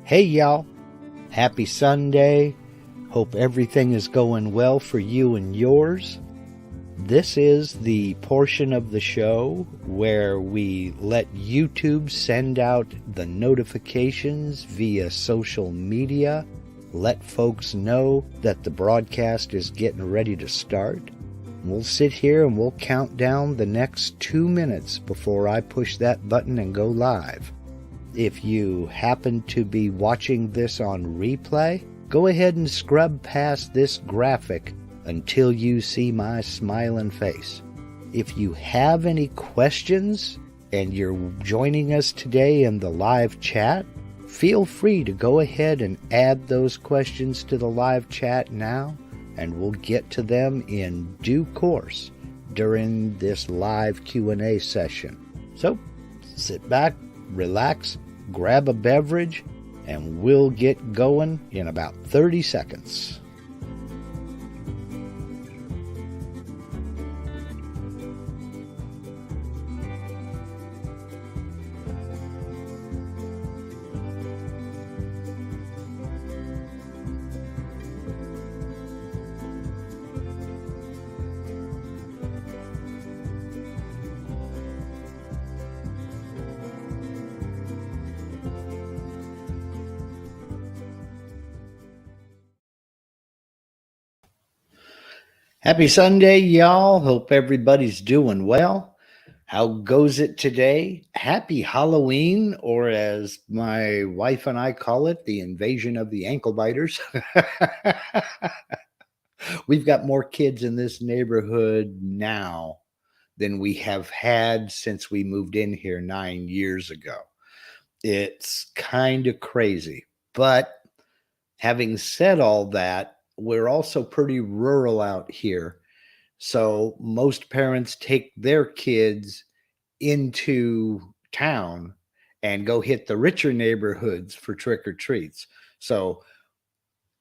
Hey y'all, happy Sunday. Hope everything is going well for you and yours. This is the portion of the show where we let YouTube send out the notifications via social media, let folks know that the broadcast is getting ready to start. We'll sit here and we'll count down the next 2 minutes before I push that button and go live. If you happen to be watching this on replay, go ahead and scrub past this graphic until you see my smiling face. If you have any questions and you're joining us today in the live chat, feel free to go ahead and add those questions to the live chat now, and we'll get to them in due course during this live Q&A session. So, sit back, relax, grab a beverage, and we'll get going in about 30 seconds. Happy Sunday, y'all. Hope everybody's doing well. How goes it today? Happy Halloween, or as my wife and I call it, the invasion of the ankle biters. We've got more kids in this neighborhood now than we have had since we moved in here 9 years ago. It's kind of crazy. But having said all that, we're also pretty rural out here. So most parents take their kids into town and go hit the richer neighborhoods for trick or treats. So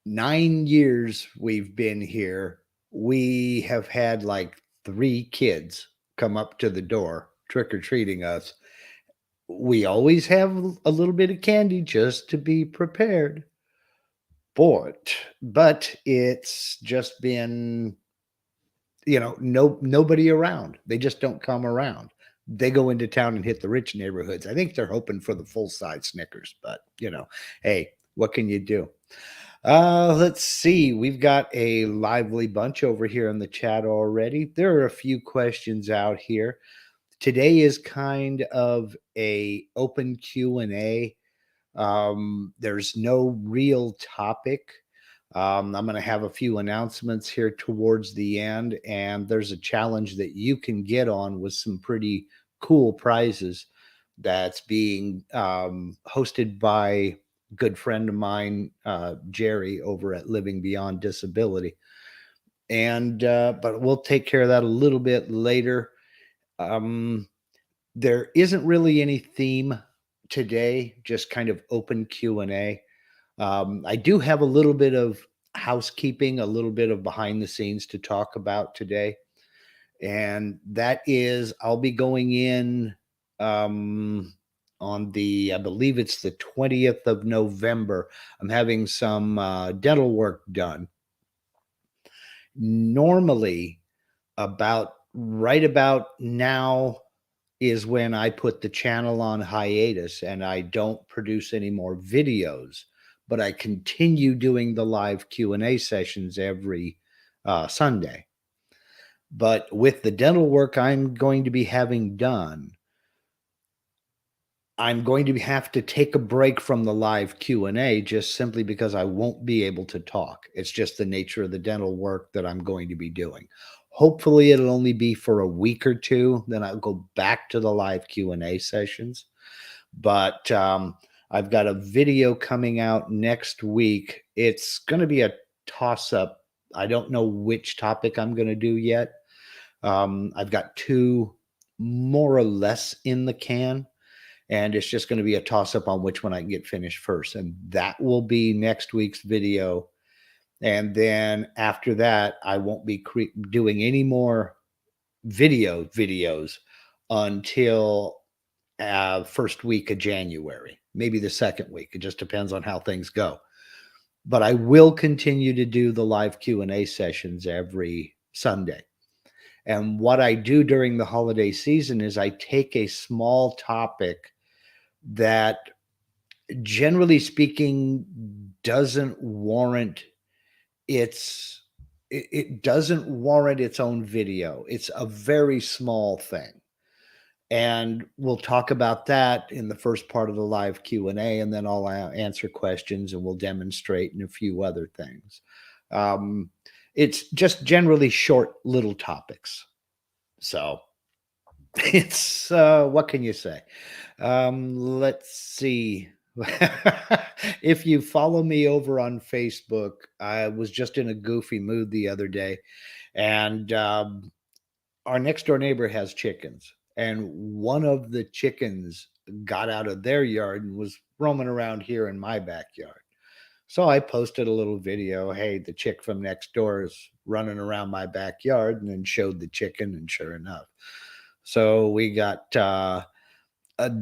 9 years we've been here. We have had like 3 kids come up to the door trick or treating us. We always have a little bit of candy just to be prepared. But it's just been, nobody around. They just don't come around. They go into town and hit the rich neighborhoods. I think they're hoping for the full-size Snickers, but hey, what can you do? Let's see. We've got a lively bunch over here in the chat already. There are a few questions out here. Today is kind of a open Q&A. There's no real topic. I'm going to have a few announcements here towards the end, and there's a challenge that you can get on with some pretty cool prizes that's being hosted by a good friend of mine, Jerry, over at Living Beyond Disability. And but we'll take care of that a little bit later. There isn't really any theme today, just kind of open Q&A. I do have a little bit of housekeeping, a little bit of behind the scenes to talk about today. And that is, I'll be going in on the, I believe it's the 20th of November. I'm having some dental work done. Normally, right about now is when I put the channel on hiatus and I don't produce any more videos, but I continue doing the live Q&A sessions every Sunday. But with the dental work I'm going to be having done, I'm going to have to take a break from the live Q&A just simply because I won't be able to talk. It's just the nature of the dental work that I'm going to be doing. Hopefully it'll only be for a week or two. Then I'll go back to the live Q&A sessions. But I've got a video coming out next week. It's going to be a toss-up. I don't know which topic I'm going to do yet. I've got two more or less in the can, and it's just going to be a toss-up on which one I can get finished first. And that will be next week's video. And then after that, I won't be doing any more videos until first week of January, maybe the second week. It just depends on how things go. But I will continue to do the live Q&A sessions every Sunday. And what I do during the holiday season is I take a small topic that, generally speaking, doesn't warrant it doesn't warrant its own video. It's a very small thing. And we'll talk about that in the first part of the live Q&A, and then I'll answer questions and we'll demonstrate and a few other things. It's just generally short little topics. So it's, what can you say? Let's see. If you follow me over on Facebook, I was just in a goofy mood the other day, and our next door neighbor has chickens, and one of the chickens got out of their yard and was roaming around here in my backyard. So I posted a little video. Hey, the chick from next door is running around my backyard, and then showed the chicken, and sure enough. So we got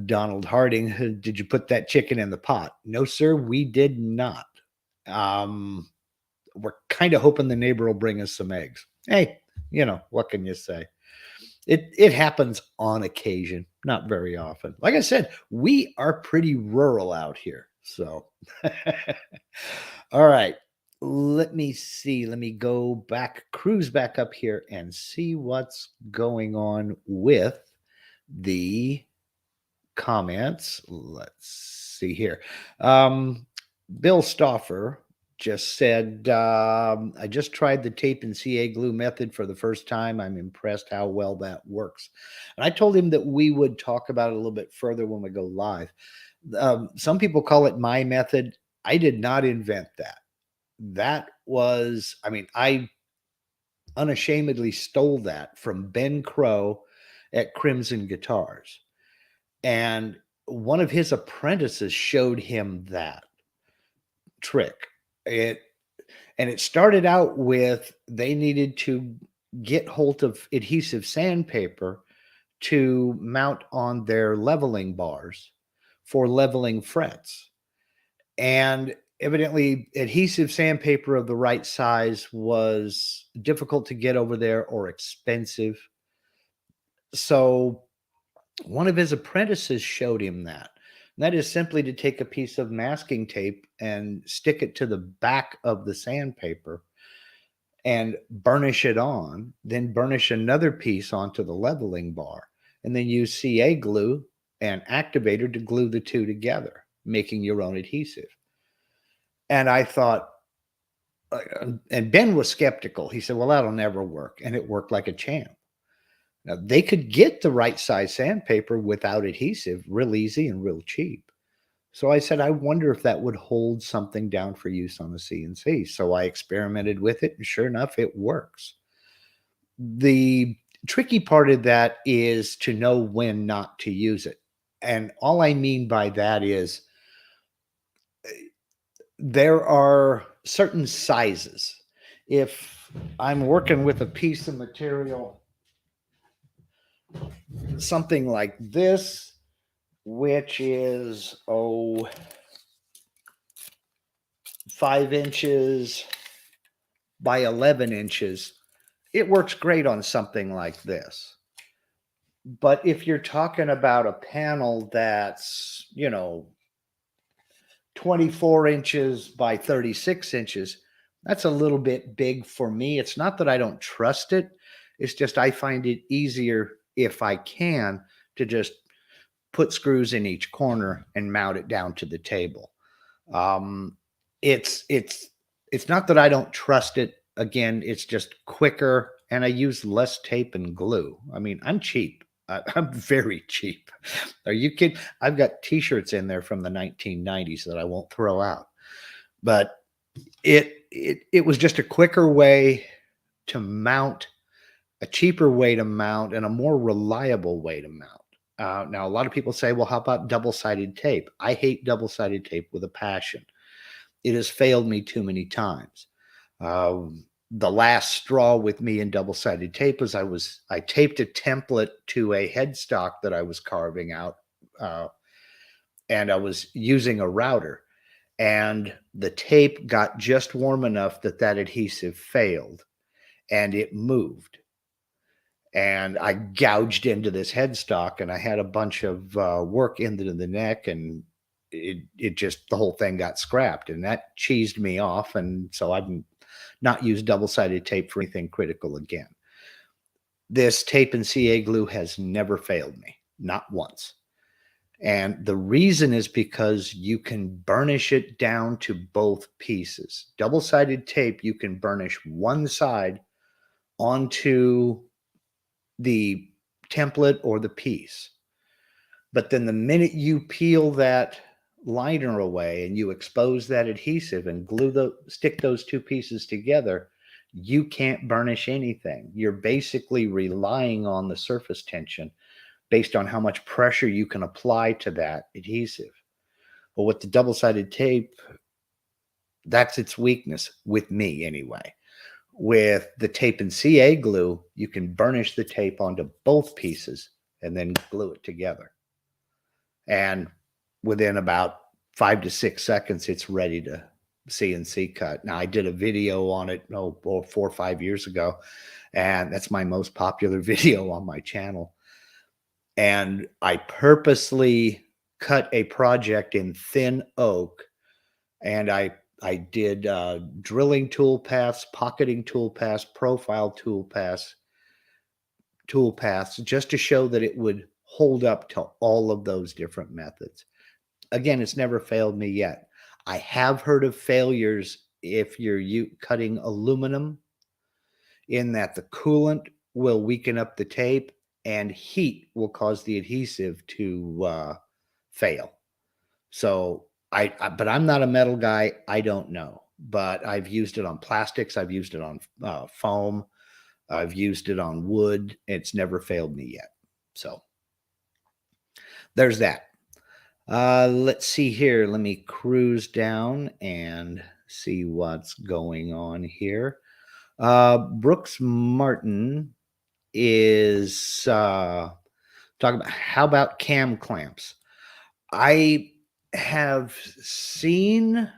Donald Harding. Did you put that chicken in the pot? No, sir, we did not. We're kind of hoping the neighbor will bring us some eggs. Hey, what can you say? It happens on occasion, not very often. Like I said, we are pretty rural out here. So, all right, let me see. Let me go back, cruise back up here and see what's going on with the comments. Let's see here. Bill Stauffer just said, I just tried the tape and CA glue method for the first time. I'm impressed how well that works. And I told him that we would talk about it a little bit further when we go live. Some people call it my method. I did not invent that. That was, I unashamedly stole that from Ben Crow at Crimson Guitars. And one of his apprentices showed him that trick. It started out with, they needed to get hold of adhesive sandpaper to mount on their leveling bars for leveling frets. And evidently adhesive sandpaper of the right size was difficult to get over there or expensive. So one of his apprentices showed him that. And that is simply to take a piece of masking tape and stick it to the back of the sandpaper and burnish it on, then burnish another piece onto the leveling bar, and then use CA glue and activator to glue the two together, making your own adhesive. And I thought, and Ben was skeptical. He said, well, that'll never work. And it worked like a champ. Now, they could get the right size sandpaper without adhesive real easy and real cheap. So I said, I wonder if that would hold something down for use on the CNC. So I experimented with it, and sure enough, it works. The tricky part of that is to know when not to use it. And all I mean by that is there are certain sizes. If I'm working with a piece of material, something like this, which is 5 inches by 11 inches, it works great on something like this. But if you're talking about a panel that's 24 inches by 36 inches, that's a little bit big for me. It's not that I don't trust it. It's just I find it easier, if I can, to just put screws in each corner and mount it down to the table. It's not that I don't trust it. Again, it's just quicker, and I use less tape and glue. I'm cheap. I'm very cheap. Are you kidding? I've got t-shirts in there from the 1990s that I won't throw out. But it was just a quicker way to mount, a cheaper way to mount, and a more reliable way to mount. Now, a lot of people say, well, how about double-sided tape? I hate double-sided tape with a passion. It has failed me too many times. The last straw with me in double-sided tape was I taped a template to a headstock that I was carving out, and I was using a router, and the tape got just warm enough that adhesive failed, and it moved. And I gouged into this headstock, and I had a bunch of work into the neck, and it just, the whole thing got scrapped, and that cheesed me off. And so I've not used double-sided tape for anything critical again. This tape and CA glue has never failed me, not once. And the reason is because you can burnish it down to both pieces. Double-sided tape, you can burnish one side onto the template or the piece. But then the minute you peel that liner away and you expose that adhesive and stick those two pieces together, you can't burnish anything. You're basically relying on the surface tension based on how much pressure you can apply to that adhesive. Well, with the double-sided tape, that's its weakness, with me anyway. With the tape and CA glue, you can burnish the tape onto both pieces and then glue it together. And within about 5 to 6 seconds, it's ready to CNC cut. Now, I did a video on it 4 or 5 years ago, and that's my most popular video on my channel. And I purposely cut a project in thin oak, and I did drilling tool paths, pocketing tool paths, profile tool paths, just to show that it would hold up to all of those different methods. Again, it's never failed me yet. I have heard of failures if you're cutting aluminum, in that the coolant will weaken up the tape and heat will cause the adhesive to fail. So but I'm not a metal guy. I don't know, but I've used it on plastics. I've used it on foam. I've used it on wood. It's never failed me yet. So there's that. Let's see here. Let me cruise down and see what's going on here. Brooks Martin is talking about, how about cam clamps? I have seen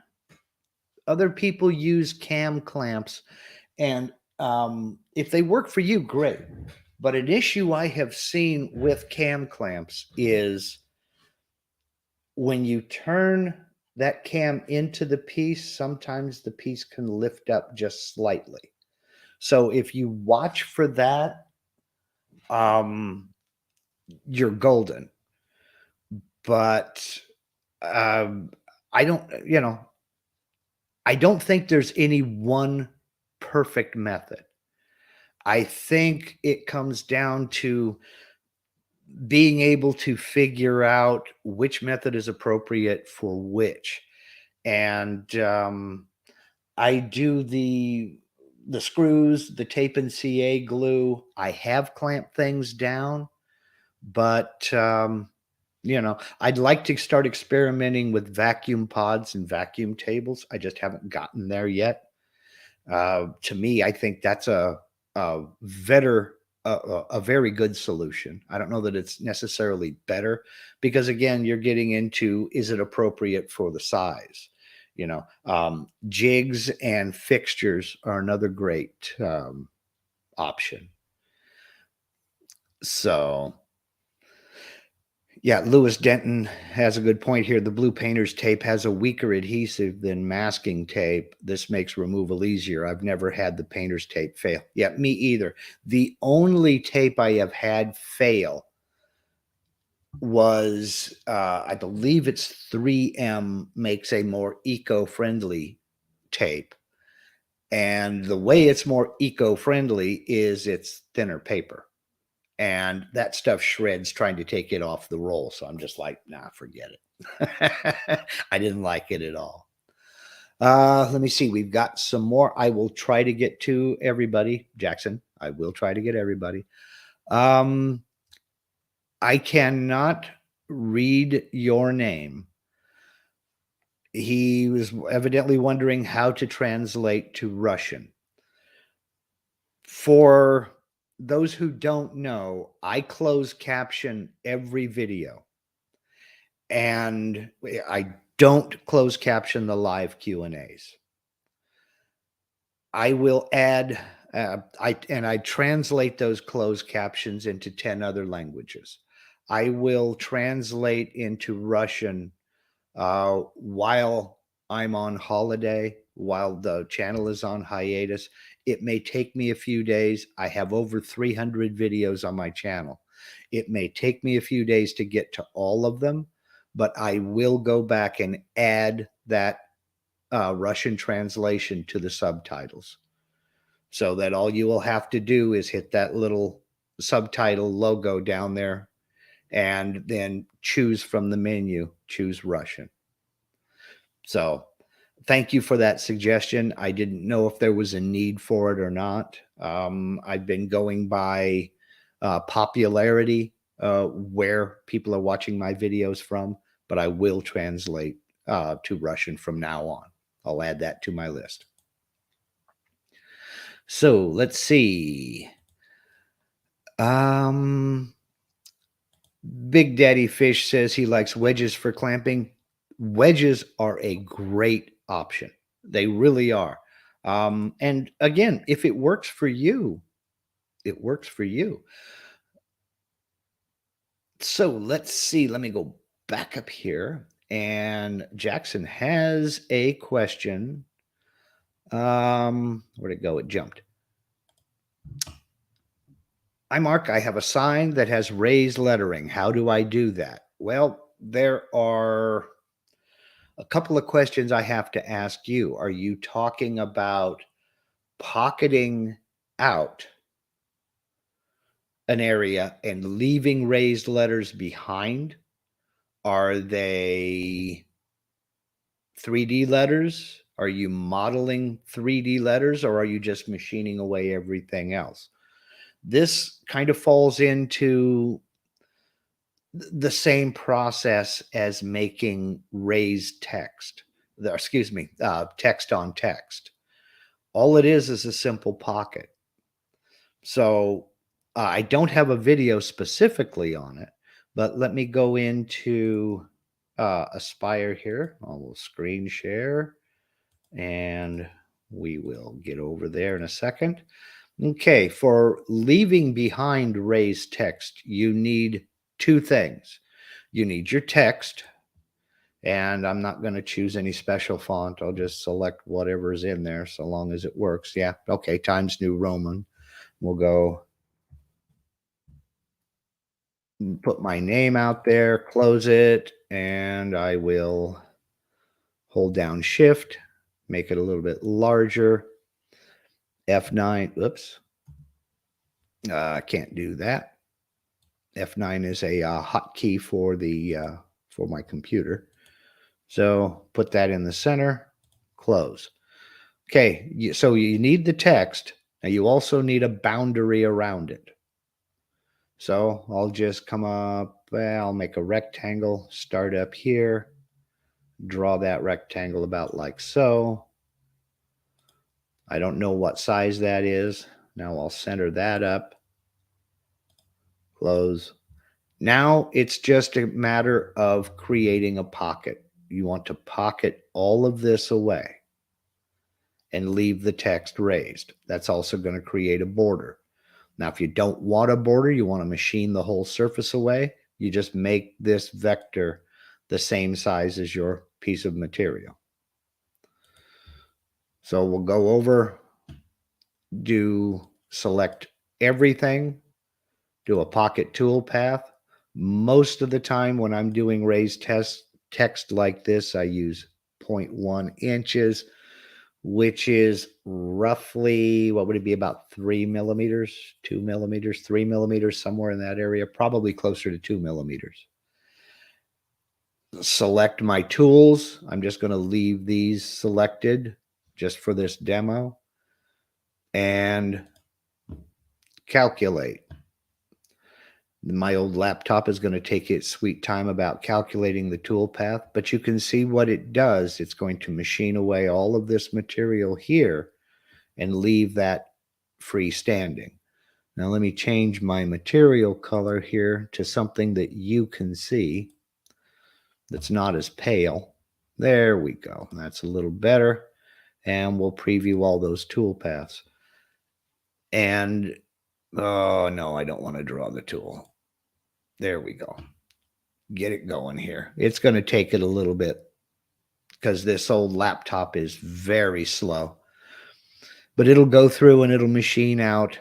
other people use cam clamps, and if they work for you, great. But an issue I have seen with cam clamps is when you turn that cam into the piece, sometimes the piece can lift up just slightly. So if you watch for that, you're golden. But I don't think there's any one perfect method. I think it comes down to being able to figure out which method is appropriate for which. And I do the screws, the tape and CA glue. I have clamped things down, but I'd like to start experimenting with vacuum pods and vacuum tables. I just haven't gotten there yet. To me, I think that's a very good solution. I don't know that it's necessarily better, because again, you're getting into, is it appropriate for the size? Jigs and fixtures are another great option. So yeah, Lewis Denton has a good point here. The blue painter's tape has a weaker adhesive than masking tape. This makes removal easier. I've never had the painter's tape fail. Yeah, me either. The only tape I have had fail was, I believe it's 3M makes a more eco-friendly tape. And the way it's more eco-friendly is it's thinner paper. and that stuff shreds trying to take it off the roll. So I'm just like, nah, forget it. I didn't like it at all. Let me see. We've got some more. I will try to get to everybody. Jackson, I will try to get everybody. I cannot read your name. He was evidently wondering how to translate to Russian. For those who don't know, I close caption every video. And I don't close caption the live Q&As. I will add, I translate those closed captions into 10 other languages. I will translate into Russian while I'm on holiday, while the channel is on hiatus. It may take me a few days. I have over 300 videos on my channel. It may take me a few days to get to all of them, but I will go back and add that Russian translation to the subtitles, so that all you will have to do is hit that little subtitle logo down there and then choose from the menu, choose Russian. So thank you for that suggestion. I didn't know if there was a need for it or not. I've been going by popularity, where people are watching my videos from, but I will translate to Russian from now on. I'll add that to my list. So let's see. Big Daddy Fish says he likes wedges for clamping. Wedges are a great option. They really are. And again, if it works for you, it works for you. So let's see. Let me go back up here. And Jackson has a question. Where'd it go? It jumped. Hi, Mark. I have a sign that has raised lettering. How do I do that? Well, there are a couple of questions I have to ask you. Are you talking about pocketing out an area and leaving raised letters behind? Are they 3D letters? Are you modeling 3D letters, or are you just machining away everything else? This kind of falls into the same process as making raised text. Text on text. All it is a simple pocket. So I don't have a video specifically on it, but let me go into Aspire here. I'll screen share, and we will get over there in a second. Okay, for leaving behind raised text, you need two things. You need your text, and I'm not going to choose any special font. I'll just select whatever's in there so long as it works. Yeah, okay, Times New Roman. We'll go put my name out there, close it, and I will hold down Shift, make it a little bit larger. F9, oops. I can't do that. F9 is a hotkey for the for my computer. So put that in the center, close. Okay, so you need the text. Now you also need a boundary around it. So I'll just come up, I'll make a rectangle, start up here, draw that rectangle about like so. I don't know what size that is. Now I'll center that up, close. Now it's just a matter of creating a pocket. You want to pocket all of this away and leave the text raised. That's also going to create a border. Now, if you don't want a border, you want to machine the whole surface away, you just make this vector the same size as your piece of material. So we'll go over, select everything, do a pocket toolpath. Most of the time when I'm doing raised text like this, I use 0.1 inches. which is roughly, what would it be, about 3 millimeters, 2 millimeters, 3 millimeters, somewhere in that area, probably closer to 2 millimeters. Select my tools. I'm just going to leave these selected just for this demo, and calculate. My old laptop is going to take its sweet time about calculating the toolpath, but you can see what it does. It's going to machine away all of this material here and leave that freestanding. Now let me change my material color here to something that you can see that's not as pale. There we go. That's a little better. And we'll preview all those toolpaths. And, oh no, I don't want to draw the tool. There we go. Get it going here. It's going to take it a little bit because this old laptop is very slow. But it'll go through and it'll machine out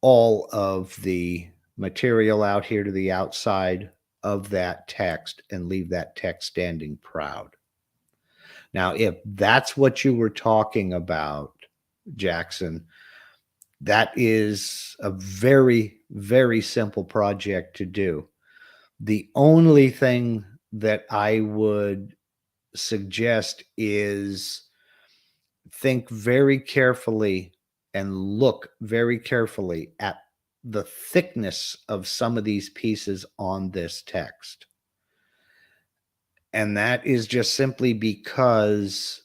all of the material out here to the outside of that text and leave that text standing proud. Now, if that's what you were talking about, Jackson, that is a very, very simple project to do. The only thing that I would suggest is think very carefully and look very carefully at the thickness of some of these pieces on this text. And that is just simply because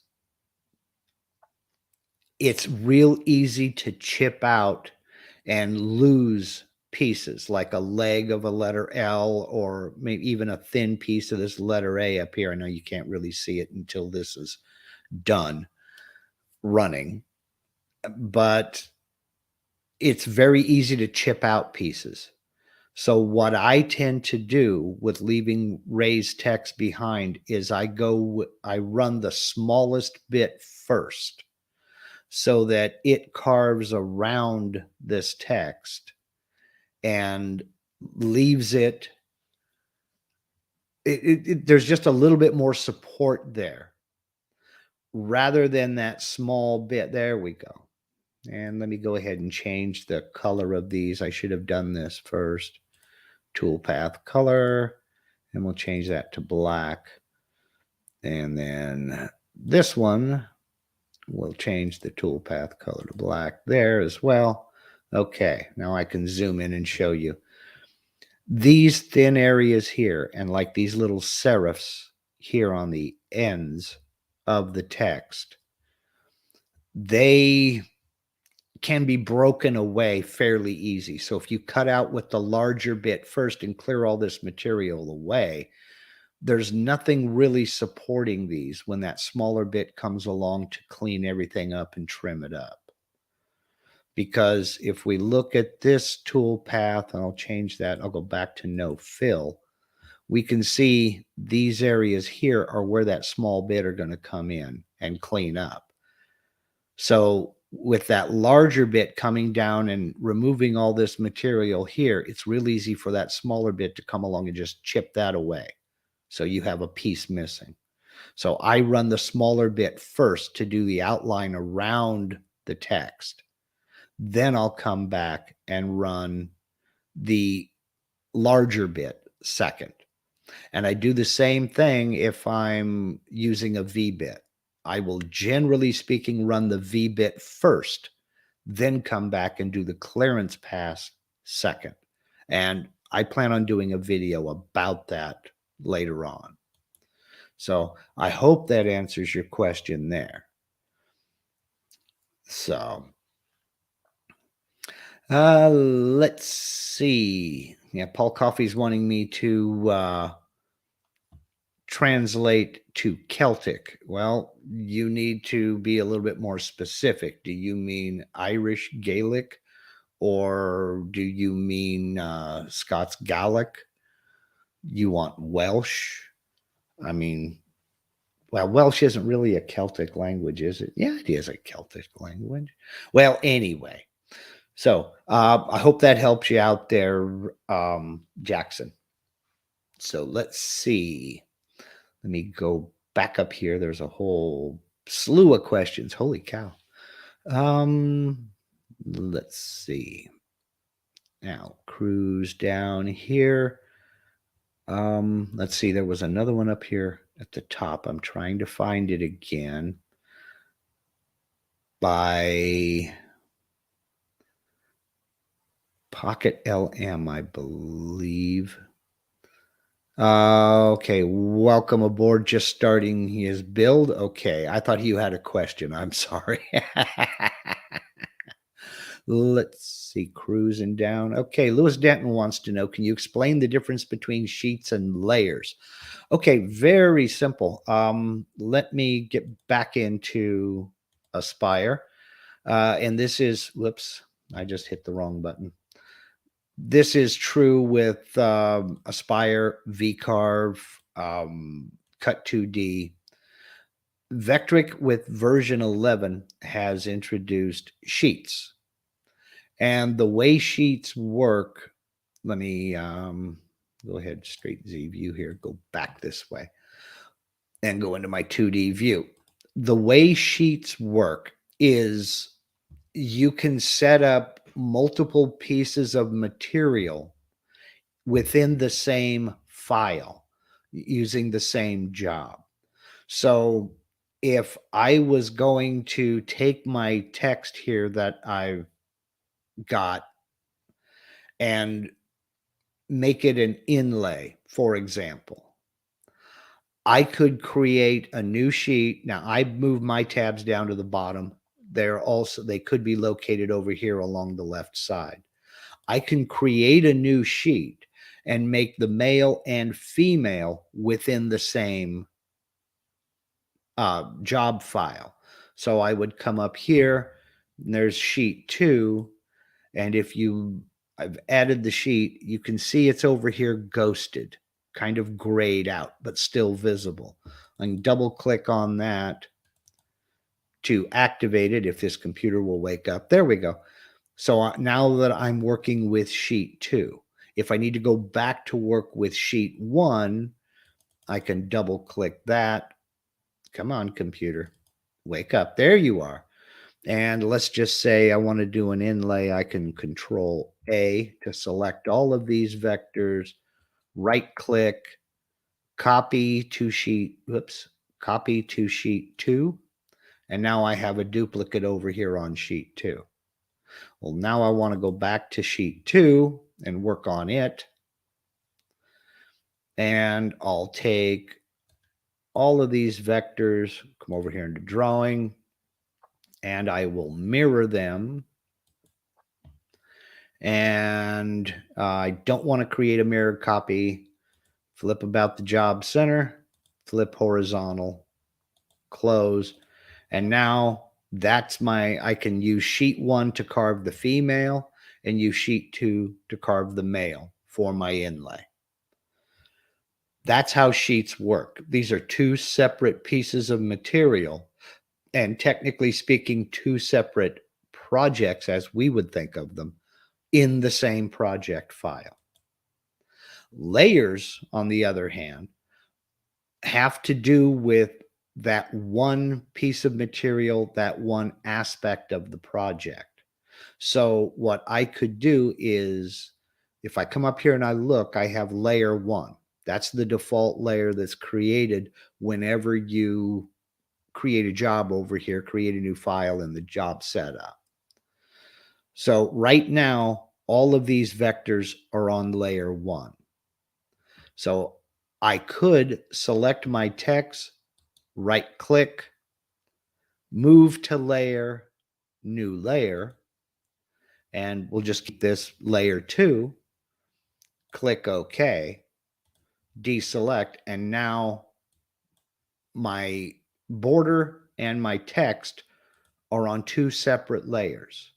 it's real easy to chip out and lose pieces, like a leg of a letter L, or maybe even a thin piece of this letter A up here. I know you can't really see it until this is done running, but it's very easy to chip out pieces. So what I tend to do with leaving raised text behind is I run the smallest bit first so that it carves around this text and leaves it. There's just a little bit more support there rather than that small bit. There we go. And let me go ahead and change the color of these. I should have done this first. Toolpath color, and we'll change that to black. And then this one, we'll change the toolpath color to black there as well. Okay, now I can zoom in and show you. These thin areas here, and like these little serifs here on the ends of the text, they can be broken away fairly easy. So if you cut out with the larger bit first and clear all this material away, there's nothing really supporting these when that smaller bit comes along to clean everything up and trim it up. Because if we look at this tool path, and I'll change that, I'll go back to no fill, we can see these areas here are where that small bit are going to come in and clean up. So with that larger bit coming down and removing all this material here, it's real easy for that smaller bit to come along and just chip that away. So you have a piece missing. So I run the smaller bit first to do the outline around the text. Then I'll come back and run the larger bit second. And I do the same thing if I'm using a V bit. I will, generally speaking, run the V bit first, then come back and do the clearance pass second. And I plan on doing a video about that later on. So I hope that answers your question there. So let's see. Yeah, Paul Coffey's wanting me to translate to Celtic. Well, you need to be a little bit more specific. Do you mean Irish Gaelic, or do you mean Scots Gaelic? You want Welsh? I mean, well, Welsh isn't really a Celtic language, is it? Yeah, it is a Celtic language. Well, anyway, so I hope that helps you out there, Jackson. So let's see. Let me go back up here. There's a whole slew of questions. Holy cow. Let's see. Now cruise down here. Let's see. There was another one up here at the top. I'm trying to find it again by Pocket LM, I believe. Okay, welcome aboard. Just starting his build. Okay, I thought you had a question. I'm sorry. Let's see, cruising down. Okay, Lewis Denton wants to know, can you explain the difference between sheets and layers? Okay, very simple. Let me get back into Aspire. And this is, whoops, I just hit the wrong button. This is true with Aspire, VCarve, Cut 2D. Vectric with version 11 has introduced sheets. And the way sheets work, let me go ahead, straight Z view here, go back this way, and go into my 2D view. The way sheets work is you can set up multiple pieces of material within the same file using the same job. So if I was going to take my text here that I've got and make it an inlay, for example, I could create a new sheet. Now I moved my tabs down to the bottom. They could be located over here along the left side. I can create a new sheet and make the male and female within the same job file. So I would come up here, and there's sheet 2. And if I've added the sheet, you can see it's over here ghosted, kind of grayed out, but still visible. I can double click on that to activate it if this computer will wake up. There we go. So now that I'm working with sheet 2, if I need to go back to work with sheet 1, I can double click that. Come on, computer, wake up. There you are. And let's just say I want to do an inlay. I can Control A to select all of these vectors, right click, copy to sheet 2. And now I have a duplicate over here on sheet 2. Well, now I want to go back to sheet 2 and work on it. And I'll take all of these vectors, come over here into drawing, and I will mirror them. And I don't want to create a mirrored copy. Flip about the job center, flip horizontal, close. And now I can use sheet 1 to carve the female and use sheet 2 to carve the male for my inlay. That's how sheets work. These are 2 separate pieces of material, and technically speaking, 2 separate projects as we would think of them in the same project file. Layers, on the other hand, have to do with that one piece of material, that one aspect of the project. So what I could do is, if I come up here and I look, I have layer 1. That's the default layer that's created whenever you create a job over here, create a new file in the job setup. So right now, all of these vectors are on layer 1. So I could select my text, right click, move to layer, new layer, and we'll just keep this layer 2, click OK, deselect, and now my border and my text are on 2 separate layers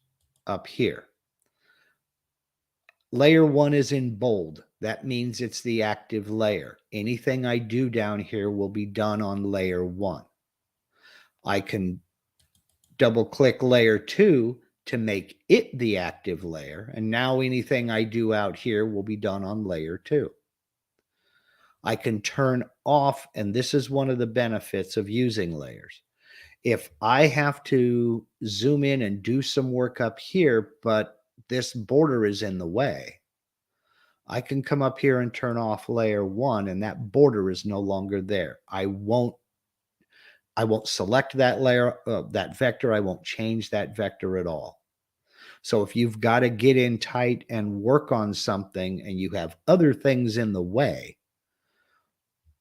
up here. Layer 1 is in bold. That means it's the active layer. Anything I do down here will be done on layer 1. I can double click layer 2 to make it the active layer. And now anything I do out here will be done on layer 2. I can turn off, and this is one of the benefits of using layers. if I have to zoom in and do some work up here, but this border is in the way, I can come up here and turn off layer 1, and that border is no longer there. I won't select that layer, that vector. I won't change that vector at all. So if you've got to get in tight and work on something and you have other things in the way,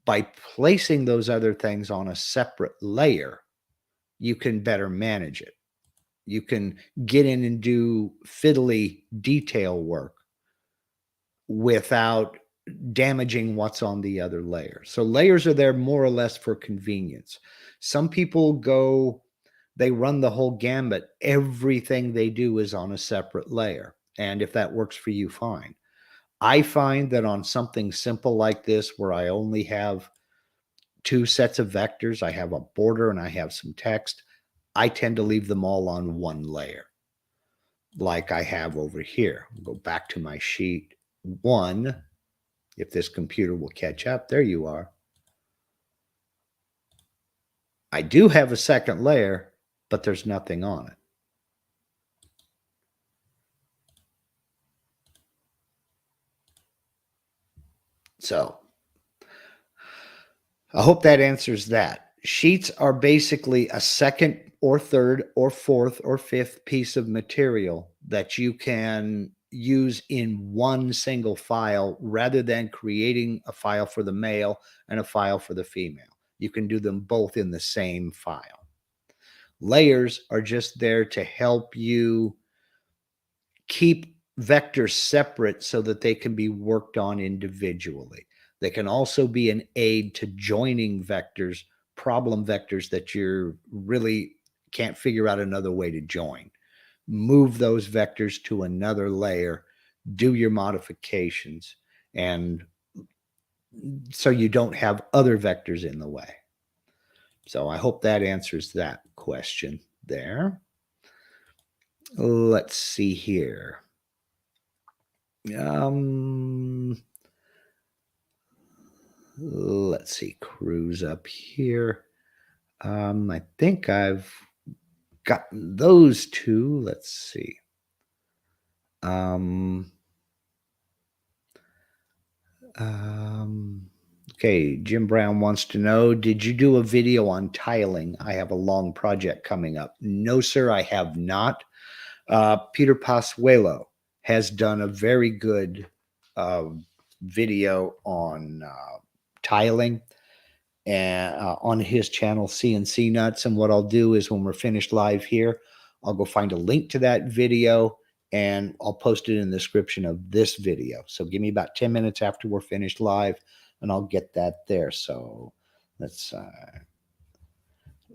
by placing those other things on a separate layer, you can better manage it. You can get in and do fiddly detail work without damaging what's on the other layer. So layers are there more or less for convenience. Some people they run the whole gambit. Everything they do is on a separate layer. And if that works for you, fine. I find that on something simple like this, where I only have 2 sets of vectors, I have a border and I have some text, I tend to leave them all on one layer, like I have over here. I'll go back to my sheet 1. If this computer will catch up, there you are. I do have a second layer, but there's nothing on it. So I hope that answers that. Sheets are basically a second or third or fourth or fifth piece of material that you can use in one single file rather than creating a file for the male and a file for the female. You can do them both in the same file. Layers are just there to help you keep vectors separate so that they can be worked on individually. They can also be an aid to joining vectors, problem vectors that you really can't figure out another way to join. Move those vectors to another layer, do your modifications, and so you don't have other vectors in the way. So I hope that answers that question there. Let's see here. Let's see, cruise up here. I think I've gotten those 2. Let's see. Okay, Jim Brown wants to know, did you do a video on tiling? I have a long project coming up. No, sir, I have not. Peter Pasuelo has done a very good video on tiling and on his channel, CNC Nuts. And what I'll do is when we're finished live here, I'll go find a link to that video and I'll post it in the description of this video. So give me about 10 minutes after we're finished live and I'll get that there. So let's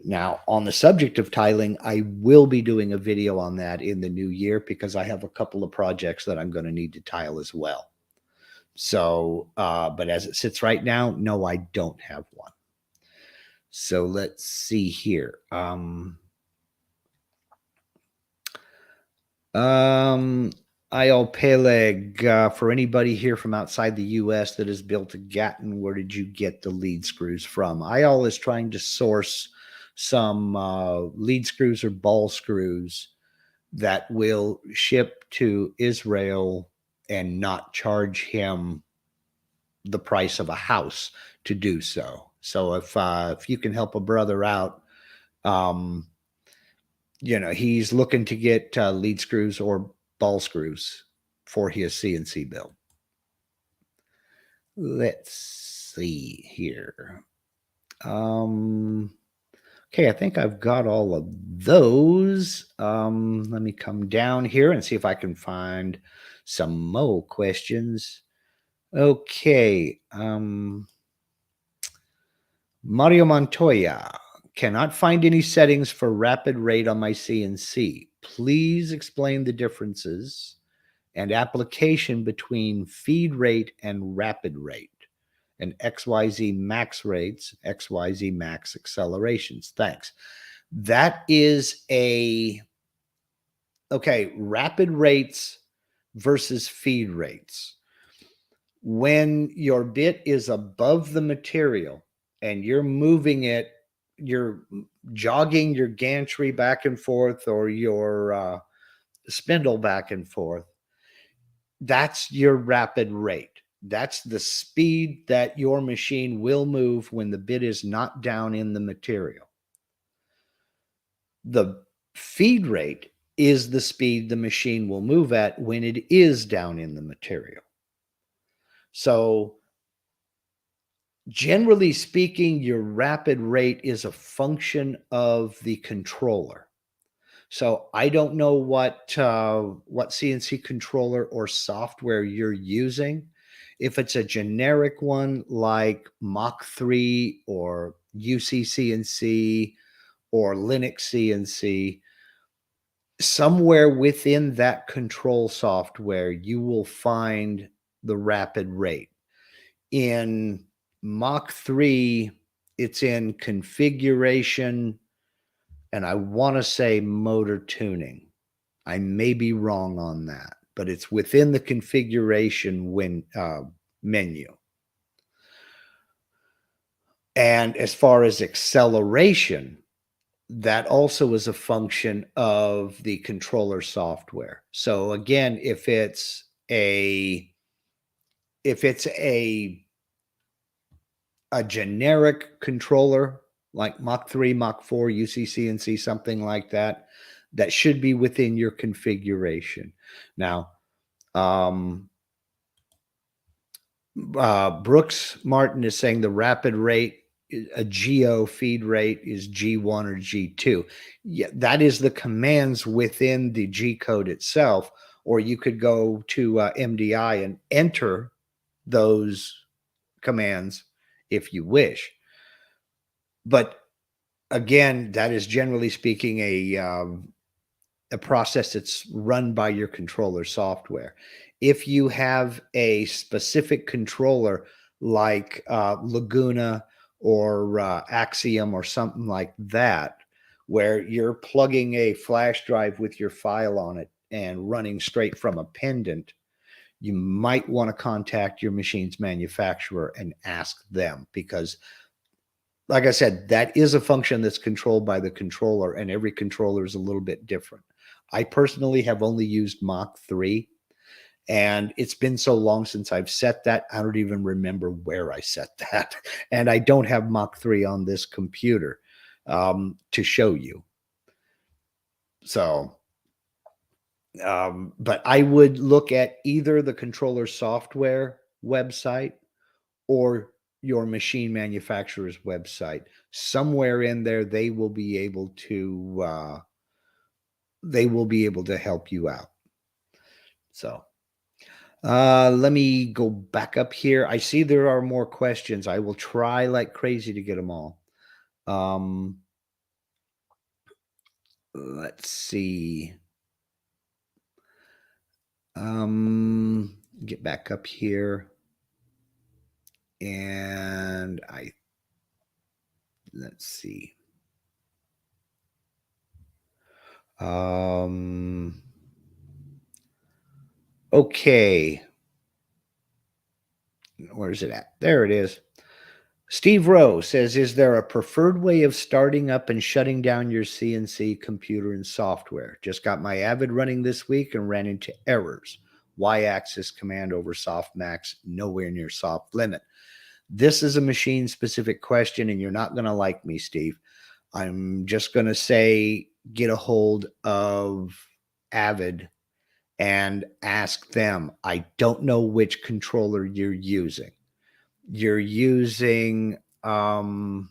now, on the subject of tiling, I will be doing a video on that in the new year because I have a couple of projects that I'm going to need to tile as well. So, but as it sits right now, no, I don't have one. So let's see here. Ayol Peleg, for anybody here from outside the U.S. that has built a Gatton, where did you get the lead screws from? Ayol is trying to source some lead screws or ball screws that will ship to Israel and not charge him the price of a house to do so. So if you can help a brother out, you know, he's looking to get lead screws or ball screws for his CNC build. Let's see here. Okay, I think I've got all of those. Let me come down here and see if I can find some more questions. Okay. Mario Montoya, cannot find any settings for rapid rate on my CNC. Please explain the differences and application between feed rate and rapid rate and XYZ max rates, XYZ max accelerations. Thanks. That is okay, rapid rates versus feed rates. When your bit is above the material and you're moving it, you're jogging your gantry back and forth or your spindle back and forth, that's your rapid rate. That's the speed that your machine will move when the bit is not down in the material. The feed rate is the speed the machine will move at when it is down in the material. So generally speaking, your rapid rate is a function of the controller. So I don't know what CNC controller or software you're using. If it's a generic one like Mach 3 or UC CNC or Linux CNC, somewhere within that control software, you will find the rapid rate. In Mach 3, it's in configuration, and I want to say motor tuning. I may be wrong on that, but it's within the configuration menu. And as far as acceleration, that also is a function of the controller software. So again, if it's a generic controller like Mach 3, Mach 4, UCCNC, something like that, that should be within your configuration. Now, Brooks Martin is saying the rapid rate, a Geofeed rate, is G1 or G2. Yeah, that is the commands within the G code itself, or you could go to MDI and enter those commands if you wish. But again, that is generally speaking a process that's run by your controller software. If you have a specific controller like Laguna or Axiom or something like that, where you're plugging a flash drive with your file on it and running straight from a pendant, you might want to contact your machine's manufacturer and ask them, because like I said, that is a function that's controlled by the controller, and every controller is a little bit different. I personally have only used Mach 3, and it's been so long since I've set that, I don't even remember where I set that. And I don't have Mach 3 on this computer to show you. So, but I would look at either the controller software website or your machine manufacturer's website. Somewhere in there, they will be able to help you out. So let me go back up here. I see there are more questions. I will try like crazy to get them all. Let's see. Get back up here. And let's see. Okay. Where's it at? There it is. Steve Rowe says, is there a preferred way of starting up and shutting down your CNC computer and software? Just got my Avid running this week and ran into errors. Y-axis command over softmax, nowhere near soft limit. This is a machine-specific question, and you're not going to like me, Steve. I'm just going to say get a hold of Avid and ask them. I don't know which controller you're using. You're using either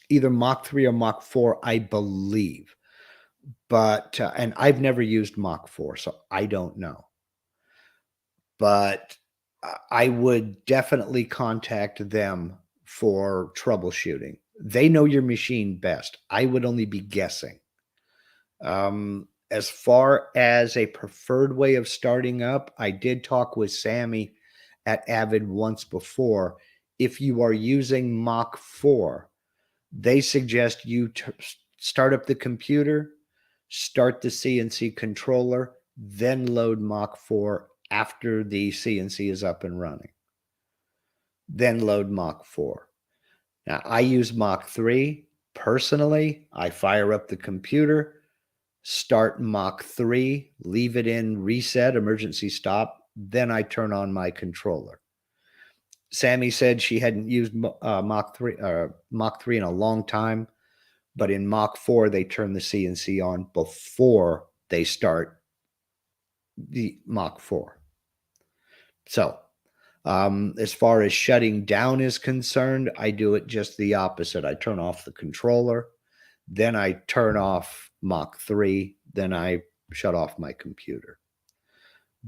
Mach 3 or Mach 4, I believe. But, and I've never used Mach 4, so I don't know. But I would definitely contact them for troubleshooting. They know your machine best. I would only be guessing. As far as a preferred way of starting up, I did talk with Sammy at Avid once before. If you are using Mach 4, they suggest you start up the computer, start the CNC controller, then load Mach 4 after the CNC is up and running. Then load Mach 4. Now, I use Mach 3. Personally, I fire up the computer, start Mach 3, leave it in, reset, emergency stop, then I turn on my controller. Sammy said she hadn't used Mach 3 in a long time, but in Mach 4 they turn the CNC on before they start the Mach 4. So, as far as shutting down is concerned, I do it just the opposite. I turn off the controller, then I turn off Mach 3, then I shut off my computer.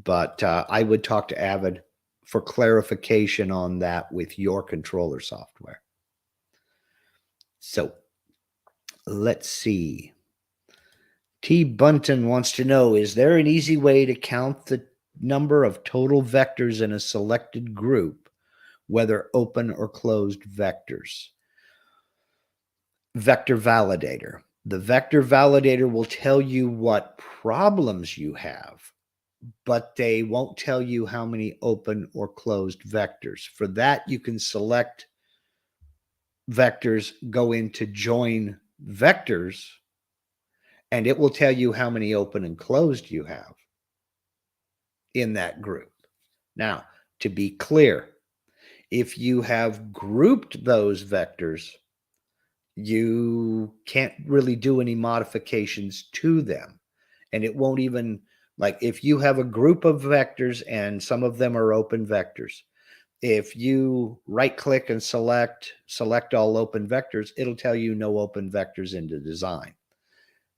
But I would talk to Avid for clarification on that with your controller software. So let's see. T. Bunton wants to know, is there an easy way to count the number of total vectors in a selected group, whether open or closed vectors? Vector validator. The vector validator will tell you what problems you have, but they won't tell you how many open or closed vectors. For that, you can select vectors, go into join vectors, and it will tell you how many open and closed you have in that group. Now, to be clear, if you have grouped those vectors, you can't really do any modifications to them. And it won't even, like if you have a group of vectors and some of them are open vectors, if you right click and select all open vectors, it'll tell you no open vectors in the design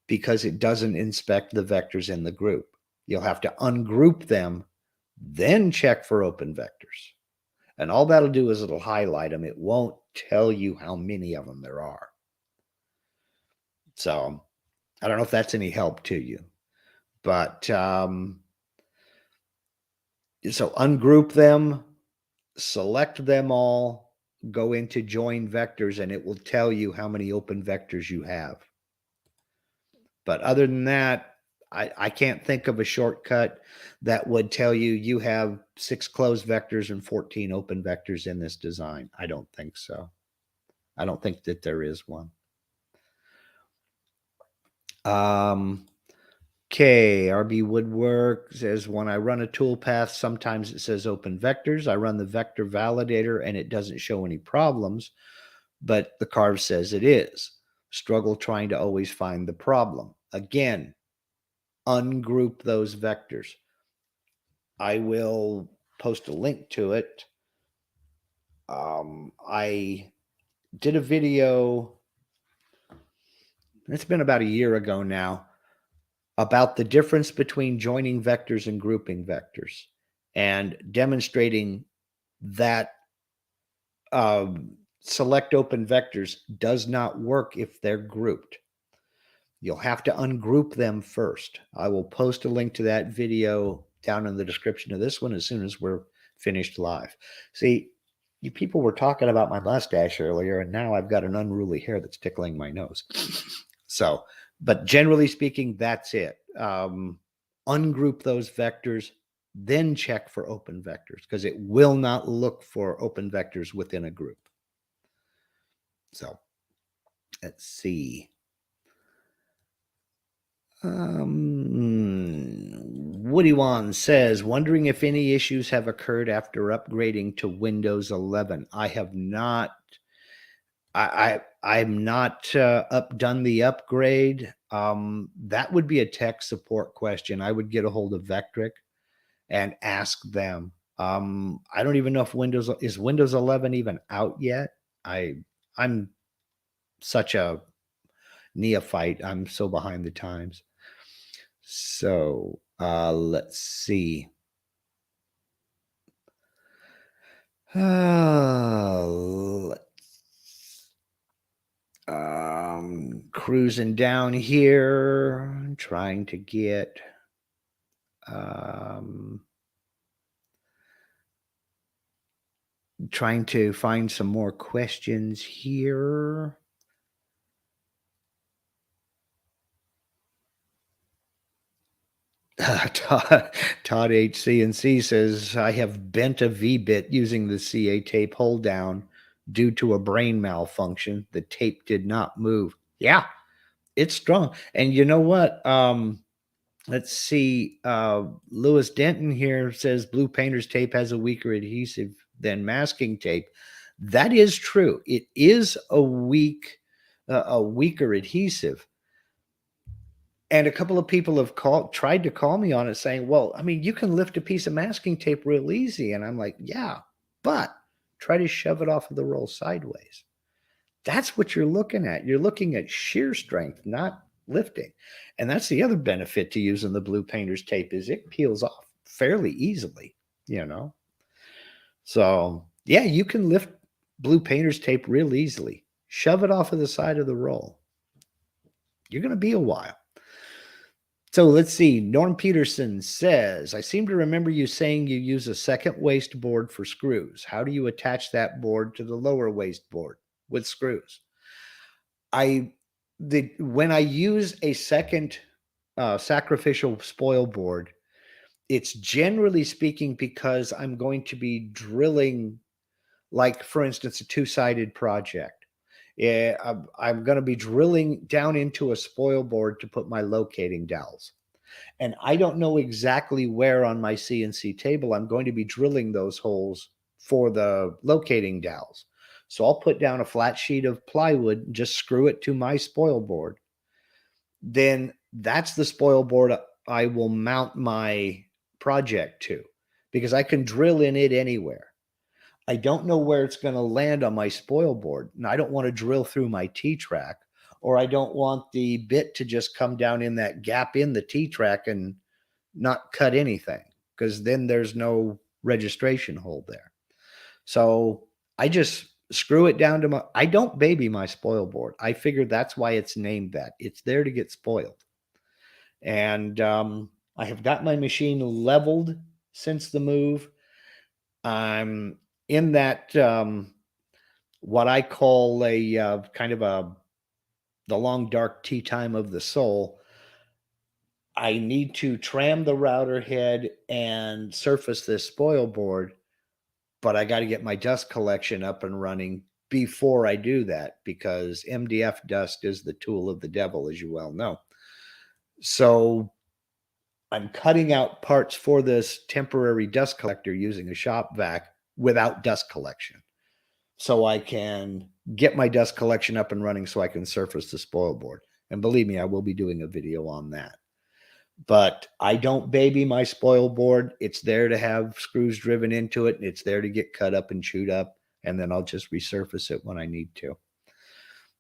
because it doesn't inspect the vectors in the group. You'll have to ungroup them, then check for open vectors. And all that'll do is it'll highlight them. It won't tell you how many of them there are. So I don't know if that's any help to you, but so ungroup them, select them all, go into join vectors, and it will tell you how many open vectors you have. But other than that, I can't think of a shortcut that would tell you you have 6 closed vectors and 14 open vectors in this design. I don't think so. I don't think that there is one. Okay, RB Woodwork says, when I run a toolpath, sometimes it says open vectors. I run the vector validator and it doesn't show any problems, but the carve says it is. Struggle trying to always find the problem. Again, ungroup those vectors. I will post a link to it. I did a video, it's been about a year ago now, about the difference between joining vectors and grouping vectors and demonstrating that select open vectors does not work if they're grouped. You'll have to ungroup them first. I will post a link to that video down in the description of this one as soon as we're finished live. See, you people were talking about my mustache earlier, and now I've got an unruly hair that's tickling my nose. So, but generally speaking, that's it. Ungroup those vectors, then check for open vectors because it will not look for open vectors within a group. So, let's see. Woody Wan says, wondering if any issues have occurred after upgrading to Windows 11. I have not. I'm not done the upgrade. That would be a tech support question. I would get a hold of Vectric and ask them. I don't even know if is Windows 11 even out yet. I'm such a neophyte. I'm so behind the times. So let's see. Cruising down here, trying to get trying to find some more questions here. Todd HCNC says, I have bent a V-bit using the CA tape hold down due to a brain malfunction. The tape did not move. Yeah, it's strong. And you know what? Let's see. Lewis Denton here says blue painter's tape has a weaker adhesive than masking tape. That is true. It is a weaker adhesive. And a couple of people have tried to call me on it saying, well, I mean, you can lift a piece of masking tape real easy. And I'm like, yeah, but try to shove it off of the roll sideways. That's what you're looking at. You're looking at shear strength, not lifting. And that's the other benefit to using the blue painter's tape is it peels off fairly easily, you know? So yeah, you can lift blue painter's tape real easily. Shove it off of the side of the roll. You're going to be a while. So let's see. Norm Peterson says, I seem to remember you saying you use a second waste board for screws. How do you attach that board to the lower waste board with screws? When I use a second sacrificial spoil board, it's generally speaking because I'm going to be drilling, like, for instance, a two-sided project. Yeah, I'm going to be drilling down into a spoil board to put my locating dowels. And I don't know exactly where on my CNC table I'm going to be drilling those holes for the locating dowels. So I'll put down a flat sheet of plywood, and just screw it to my spoil board. Then that's the spoil board I will mount my project to, because I can drill in it anywhere. I don't know where it's going to land on my spoil board, and I don't want to drill through my T-track, or I don't want the bit to just come down in that gap in the T-track and not cut anything, because then there's no registration hole there. So I just screw it down to I don't baby my spoil board. I figured that's why it's named that. It's there to get spoiled. And I have got my machine leveled since the move. I'm in that what I call a kind of the long dark tea time of the soul. I need to tram the router head and surface this spoil board, but I got to get my dust collection up and running before I do that, because MDF dust is the tool of the devil, as you well know. So I'm cutting out parts for this temporary dust collector using a shop vac without dust collection, so I can get my dust collection up and running so I can surface the spoil board. And believe me, I will be doing a video on that. But I don't baby my spoil board. It's there to have screws driven into it, and it's there to get cut up and chewed up, and then I'll just resurface it when I need to.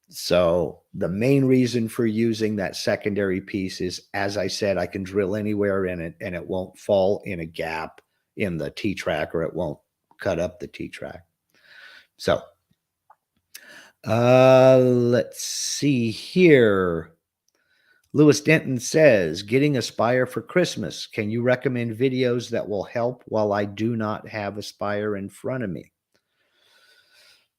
So the main reason for using that secondary piece is, as I said, I can drill anywhere in it and it won't fall in a gap in the T-track, or it won't cut up the T-track. So let's see here. Lewis Denton says, getting a spire for Christmas. Can you recommend videos that will help while I do not have a spire in front of me?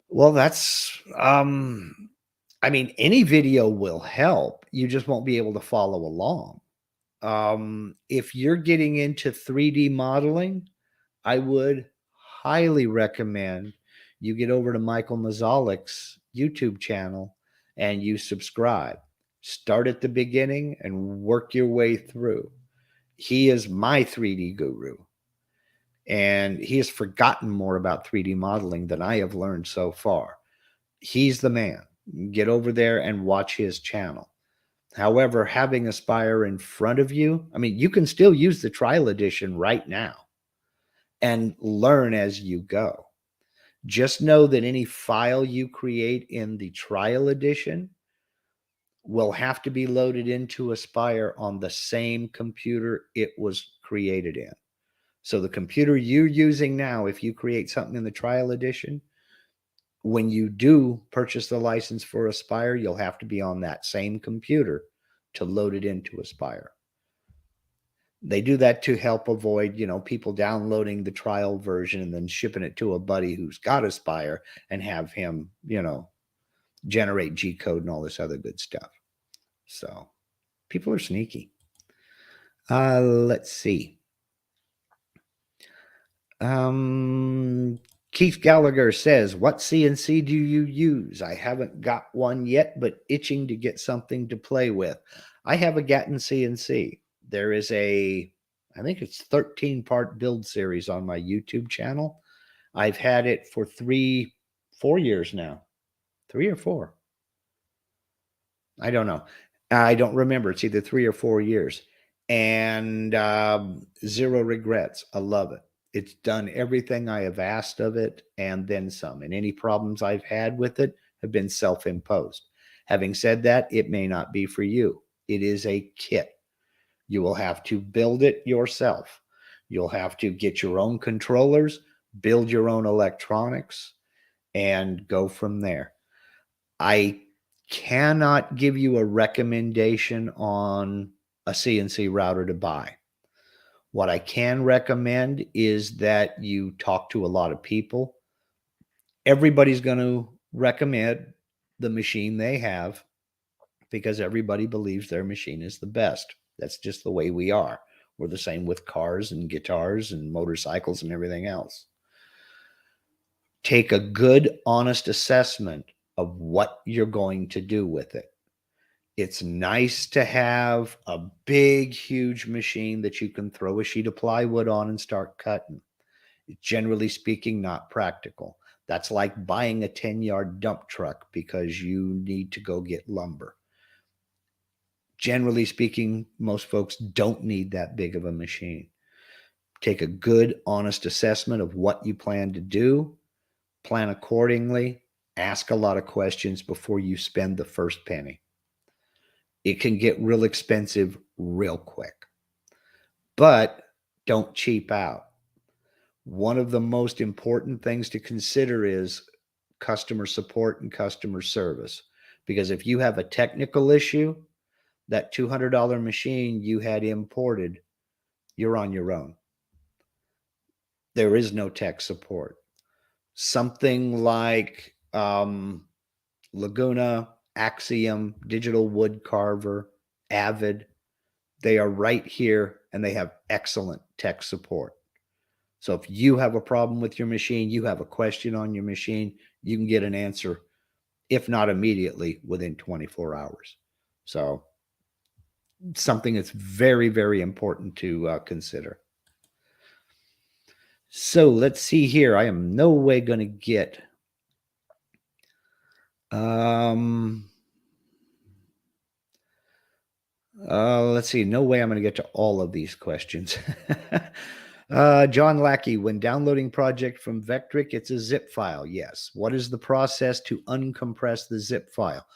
Well, that's, I mean, any video will help. You just won't be able to follow along. If you're getting into 3D modeling, I would highly recommend you get over to Michael Mazalik's YouTube channel and you subscribe. Start at the beginning and work your way through. He is my 3D guru, and he has forgotten more about 3D modeling than I have learned so far. He's the man. Get over there and watch his channel. However, having a spire in front of you, I mean, you can still use the trial edition right now and learn as you go. Just know that any file you create in the trial edition will have to be loaded into a spire on the same computer it was created in. So the computer you're using now, if you create something in the trial edition, when you do purchase the license for a spire, you'll have to be on that same computer to load it into a spire. They do that to help avoid, people downloading the trial version and then shipping it to a buddy who's got a spire and have him, generate G code and all this other good stuff. So people are sneaky. Let's see. Keith Gallagher says, what CNC do you use? I haven't got one yet, but itching to get something to play with. I have a Gatton CNC. There is I think it's 13-part build series on my YouTube channel. I've had it for 4 years now. 3 or 4. I don't know. I don't remember. It's either 3 or 4 years. And zero regrets. I love it. It's done everything I have asked of it and then some. And any problems I've had with it have been self-imposed. Having said that, it may not be for you. It is a kit. You will have to build it yourself. You'll have to get your own controllers, build your own electronics, and go from there. I cannot give you a recommendation on a CNC router to buy. What I can recommend is that you talk to a lot of people. Everybody's going to recommend the machine they have because everybody believes their machine is the best. That's just the way we are. We're the same with cars and guitars and motorcycles and everything else. Take a good, honest assessment of what you're going to do with it. It's nice to have a big, huge machine that you can throw a sheet of plywood on and start cutting. Generally speaking, not practical. That's like buying a 10-yard dump truck because you need to go get lumber. Generally speaking, most folks don't need that big of a machine. Take a good, honest assessment of what you plan to do, plan accordingly, ask a lot of questions before you spend the first penny. It can get real expensive real quick, but don't cheap out. One of the most important things to consider is customer support and customer service, because if you have a technical issue, that $200 machine you had imported, you're on your own. There is no tech support. Something like Laguna, Axiom, Digital Wood Carver, Avid, they are right here and they have excellent tech support. So if you have a problem with your machine, you have a question on your machine, you can get an answer, if not immediately, within 24 hours. So something that's very, very important to consider. So let's see here. I am no way going to get let's see. No way I'm going to get to all of these questions. John Lackey, when downloading project from Vectric, it's a zip file. Yes. What is the process to uncompress the zip file?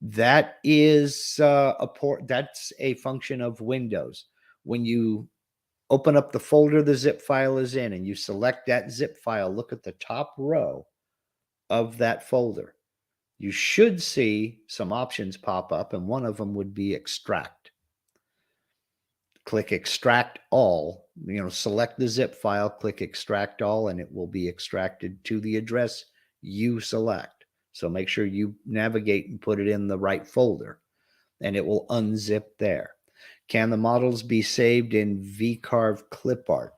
That is that's a function of Windows. When you open up the folder the zip file is in and you select that zip file, look at the top row of that folder. You should see some options pop up, and one of them would be extract. Click extract all, select the zip file, click extract all, and it will be extracted to the address you select. So make sure you navigate and put it in the right folder, and it will unzip there. Can the models be saved in VCarve clip art?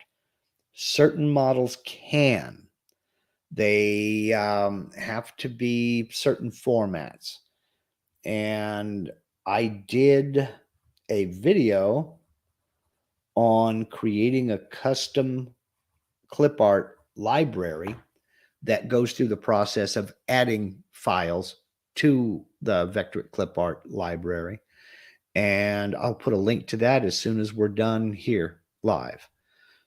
Certain models can. They have to be certain formats. And I did a video on creating a custom clip art library that goes through the process of adding files to the Vectric clip art library. And I'll put a link to that as soon as we're done here live.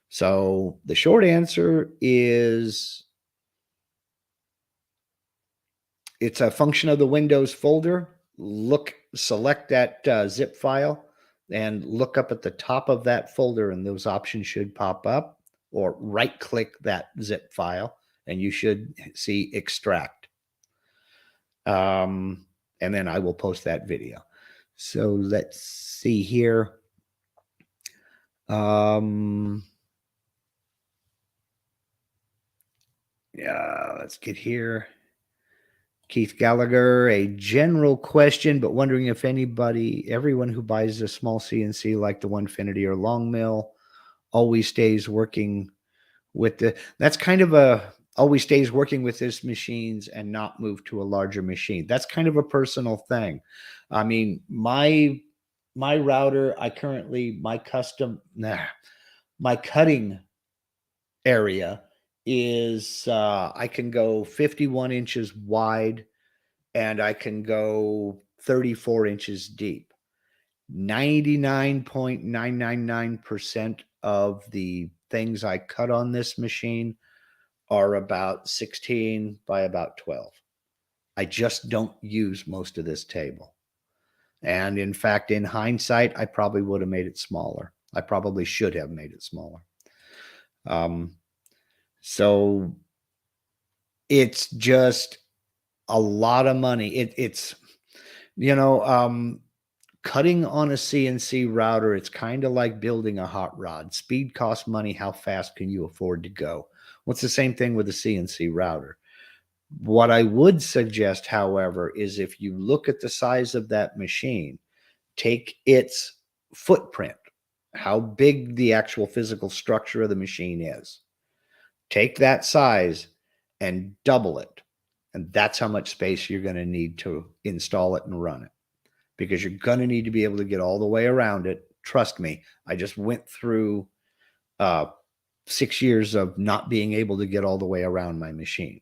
So the short answer is it's a function of the Windows folder. Select that zip file and look up at the top of that folder, and those options should pop up, or right click that zip file and you should see extract. And then I will post that video. So let's see here. Yeah, let's get here. Keith Gallagher, a general question, but wondering if everyone who buys a small CNC like the Onefinity or Long Mill always stays working with that's kind of a always stays working with his machines and not move to a larger machine. That's kind of a personal thing. I mean, my router, my cutting area is I can go 51 inches wide and I can go 34 inches deep. 99.999% of the things I cut on this machine are about 16 by about 12. I just don't use most of this table. And in fact, in hindsight, I probably would have made it smaller. I probably should have made it smaller. So it's just a lot of money. It's cutting on a CNC router, it's kind of like building a hot rod. Speed costs money. How fast can you afford to go? Well, it's the same thing with a CNC router. What I would suggest, however, is if you look at the size of that machine, take its footprint, how big the actual physical structure of the machine is. Take that size and double it. And that's how much space you're going to need to install it and run it, because you're going to need to be able to get all the way around it. Trust me, I just went through 6 years of not being able to get all the way around my machine.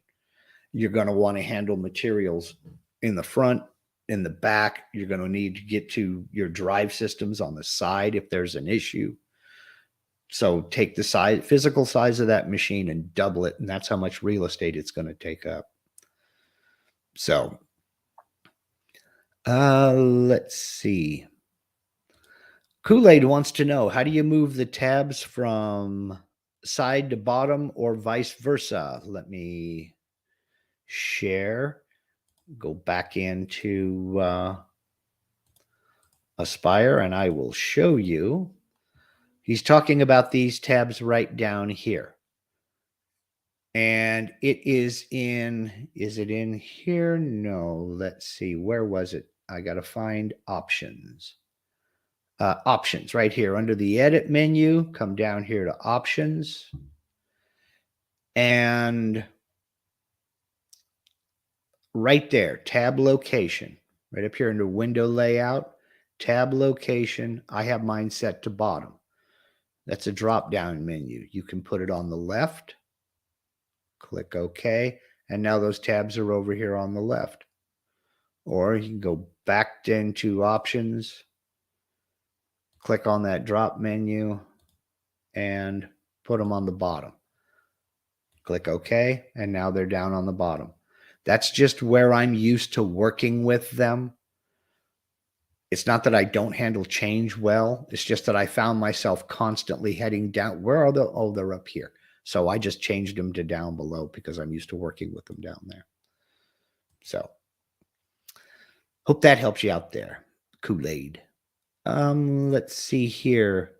You're going to want to handle materials in the front, in the back. You're going to need to get to your drive systems on the side if there's an issue. So take the physical size of that machine and double it, and that's how much real estate it's going to take up. So let's see. Kool-Aid wants to know, how do you move the tabs from side to bottom or vice versa? Let me share. Go back into Aspire and I will show you. He's talking about these tabs right down here. And it is it in here? No, let's see. Where was it? I got to find options. Options right here under the edit menu. Come down here to options. And right there, tab location. Right up here under window layout, tab location. I have mine set to bottom. That's a drop-down menu. You can put it on the left. Click OK. And now those tabs are over here on the left. Or you can go back into options, click on that drop menu, and put them on the bottom. Click OK, and now they're down on the bottom. That's just where I'm used to working with them. It's not that I don't handle change well. It's just that I found myself constantly heading down. Where are they? Oh, they're up here. So I just changed them to down below because I'm used to working with them down there. So hope that helps you out there, Kool-Aid. Let's see here.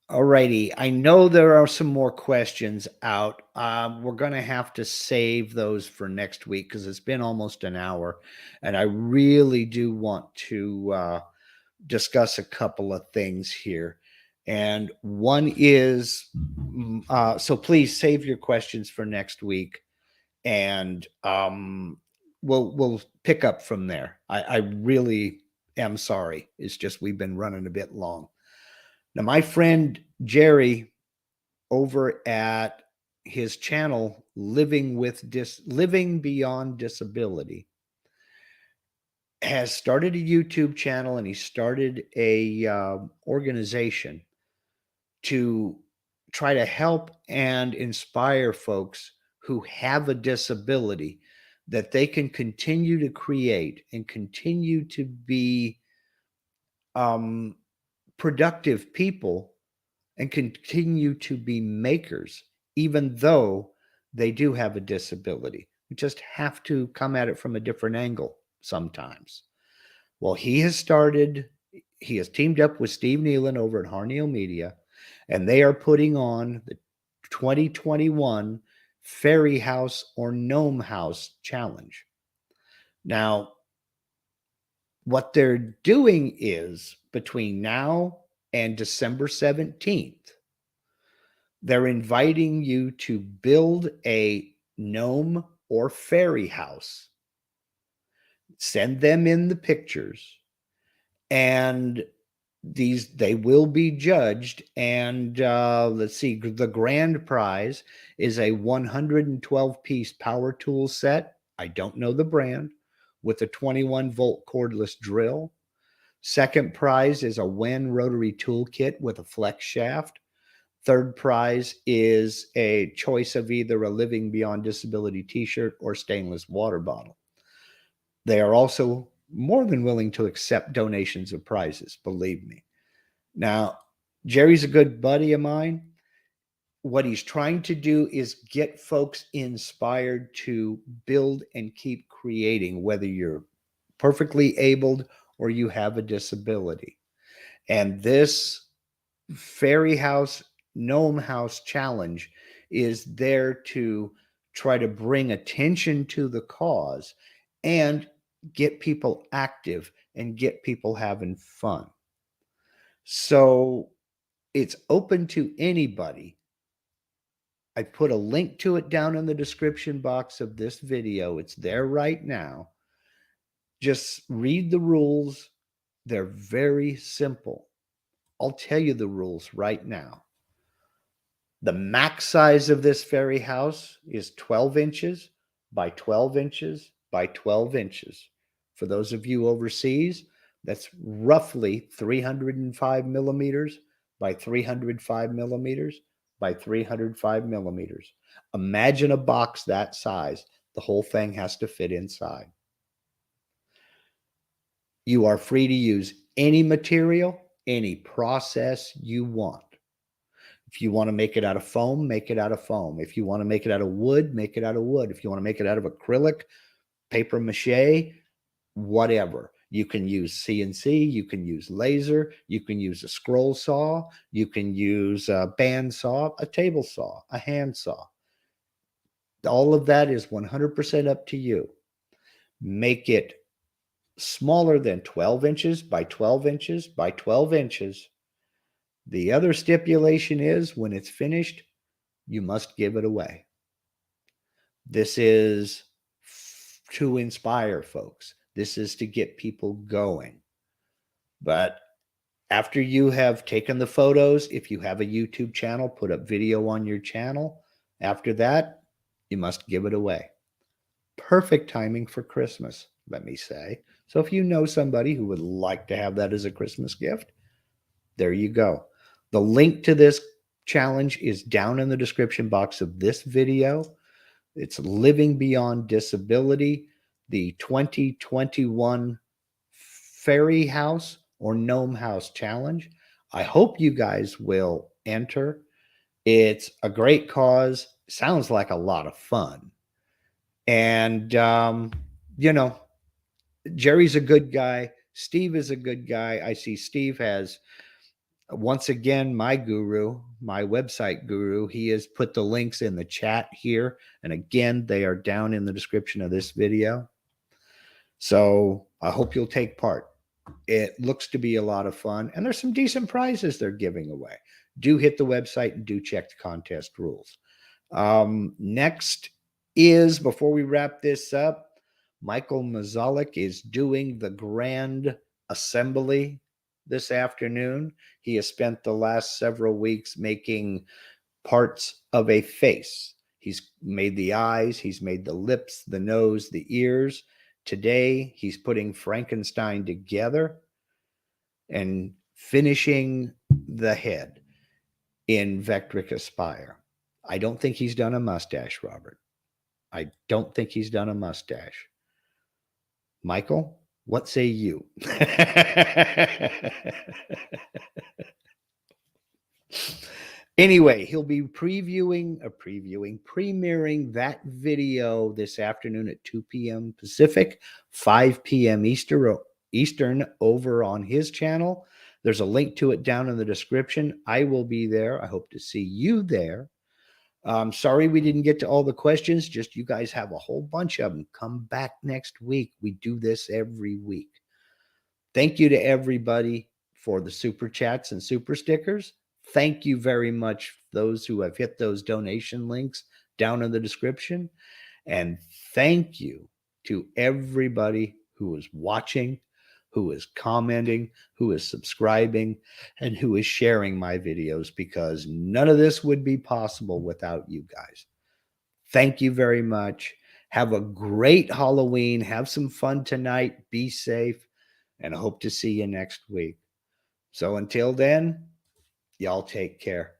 Alrighty, I know there are some more questions out. We're going to have to save those for next week because it's been almost an hour, and I really do want to discuss a couple of things here. And one is, so please save your questions for next week, and we'll pick up from there. I really am sorry. It's just we've been running a bit long. Now, my friend Jerry over at his channel, Living Beyond Disability, has started a YouTube channel, and he started a organization to try to help and inspire folks who have a disability, that they can continue to create and continue to be productive people and continue to be makers, even though they do have a disability. We just have to come at it from a different angle sometimes. Well, he has teamed up with Steve Nealon over at Harneo Media, and they are putting on the 2021 Fairy House or Gnome House Challenge. Now, what they're doing is, between now and December 17th, They're inviting you to build a gnome or fairy house. Send them in the pictures, and they will be judged. And let's see, the grand prize is a 112-piece power tool set. I don't know the brand, with a 21-volt cordless drill. Second prize is a Wen rotary tool kit with a flex shaft. Third prize is a choice of either a Living Beyond Disability t-shirt or stainless water bottle. They are also more than willing to accept donations of prizes, believe me. Now, Jerry's a good buddy of mine. What he's trying to do is get folks inspired to build and keep creating, whether you're perfectly abled or you have a disability. And this Fairy House, Gnome House challenge is there to try to bring attention to the cause and get people active and get people having fun. So it's open to anybody. I put a link to it down in the description box of this video. It's there right now. Just read the rules. They're very simple. I'll tell you the rules right now. The max size of this fairy house is 12 inches by 12 inches by 12 inches. For those of you overseas, that's roughly 305 millimeters by 305 millimeters by 305 millimeters. Imagine a box that size. The whole thing has to fit inside. You are free to use any material, any process you want. If you want to make it out of foam, make it out of foam. If you want to make it out of wood, make it out of wood. If you want to make it out of acrylic, paper mache, whatever. You can use CNC, you can use laser, you can use a scroll saw, you can use a band saw, a table saw, a hand saw. All of that is 100% up to you. Make it smaller than 12 inches by 12 inches by 12 inches. The other stipulation is when it's finished, you must give it away. This is to inspire folks. This is to get people going. But after you have taken the photos, if you have a YouTube channel, put up video on your channel. After that, you must give it away. Perfect timing for Christmas, let me say. So if you know somebody who would like to have that as a Christmas gift, there you go. The link to this challenge is down in the description box of this video. It's Living Beyond Disability, the 2021 Fairy House or Gnome House Challenge. I hope you guys will enter. It's a great cause. Sounds like a lot of fun. And, Jerry's a good guy. Steve is a good guy. I see Steve has, once again, my guru, my website guru. He has put the links in the chat here. And again, they are down in the description of this video. So I hope you'll take part. It looks to be a lot of fun. And there's some decent prizes they're giving away. Do hit the website and do check the contest rules. Next is, before we wrap this up, Michael Mazalik is doing the grand assembly this afternoon. He has spent the last several weeks making parts of a face. He's made the eyes, he's made the lips, the nose, the ears. Today, he's putting Frankenstein together and finishing the head in Vectric Aspire. I don't think he's done a mustache, Robert. I don't think he's done a mustache. Michael, what say you? Anyway, he'll be premiering that video this afternoon at 2 p.m. Pacific, 5 p.m. Eastern over on his channel. There's a link to it down in the description. I will be there. I hope to see you there. Sorry we didn't get to all the questions. Just you guys have a whole bunch of them. Come back next week. We do this every week. Thank you to everybody for the super chats and super stickers. Thank you very much, those who have hit those donation links down in the description. And thank you to everybody who is watching, who is commenting, who is subscribing, and who is sharing my videos, because none of this would be possible without you guys. Thank you very much. Have a great Halloween. Have some fun tonight. Be safe, and I hope to see you next week. So until then, y'all take care.